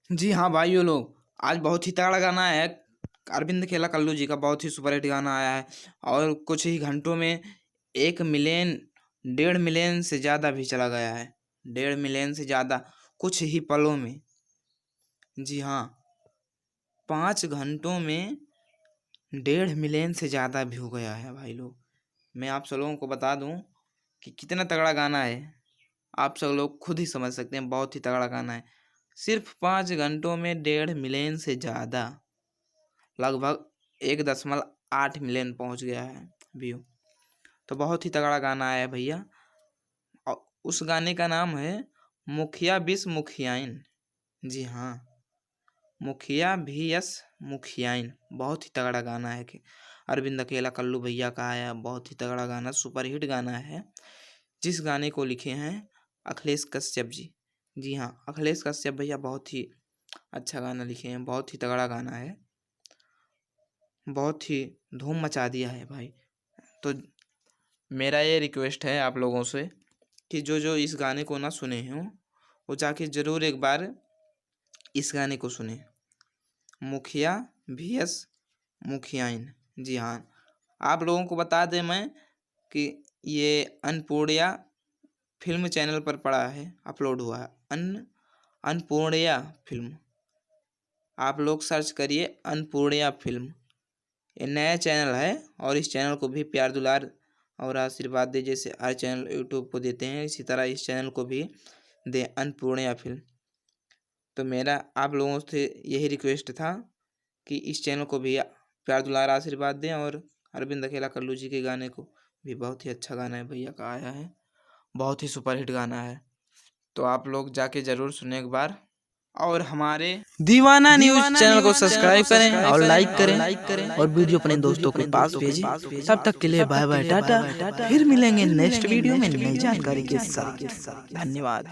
जी हाँ भाइयों लोग, आज बहुत ही तगड़ा गाना है। अरविंद खेला कल्लू जी का बहुत ही सुपरहिट गाना आया है और कुछ ही घंटों में 1 मिलियन 1.5 मिलियन से ज़्यादा भी चला गया है। 1.5 मिलियन से ज़्यादा कुछ ही पलों में। जी हाँ, 5 घंटों में 1.5 मिलियन से ज़्यादा भी हो गया है भाई लोग। मैं आप सब लोगों को बता दूं कि कितना तगड़ा गाना है। आप सब लोग खुद ही समझ सकते हैं, बहुत ही तगड़ा गाना है। सिर्फ 5 घंटों में 1.5 मिलियन से ज़्यादा, लगभग 1.8 मिलियन पहुंच गया है व्यू। तो बहुत ही तगड़ा गाना आया है भैया। और उस गाने का नाम है मुखिया बिस मुखियाइन। जी हाँ, मुखिया भी यस मुखियाइन। बहुत ही तगड़ा गाना है कि अरविंद अकेला कल्लू भैया का आया। बहुत ही तगड़ा गाना, सुपरहिट गाना है, जिस गाने को लिखे हैं अखिलेश कश्यप जी। जी हाँ, अखिलेश कश्यप भैया बहुत ही अच्छा गाना लिखे हैं। बहुत ही तगड़ा गाना है, बहुत ही धूम मचा दिया है भाई। तो मेरा ये रिक्वेस्ट है आप लोगों से कि जो जो इस गाने को ना सुने हों वो जाके ज़रूर एक बार इस गाने को सुने। मुखिया VS मुखियाइन। जी हाँ, आप लोगों को बता दें मैं कि ये अन्नपूर्णा फिल्म चैनल पर पड़ा है, अपलोड हुआ है। अन्नपूर्णा फिल्म, आप लोग सर्च करिए अन्नपूर्णा फिल्म। ये नया चैनल है और इस चैनल को भी प्यार दुलार और आशीर्वाद दे, जैसे हर चैनल यूट्यूब को देते हैं इसी तरह इस चैनल को भी दे, अन्नपूर्णा फिल्म। तो मेरा आप लोगों से यही रिक्वेस्ट था कि इस चैनल को भी प्यार दुलार आशीर्वाद दें। और अरविंद अकेला कल्लू जी के गाने को भी, बहुत ही अच्छा गाना है भैया का आया है, बहुत ही सुपरहिट गाना है। तो आप लोग जाके ज़रूर सुने एक बार। और हमारे दीवाना न्यूज चैनल को सब्सक्राइब करें और लाइक करें और वीडियो अपने दोस्तों के पास भेजें। तब तक के लिए बाय बाय टाटा। फिर मिलेंगे नेक्स्ट वीडियो में नई जानकारी के साथ। धन्यवाद।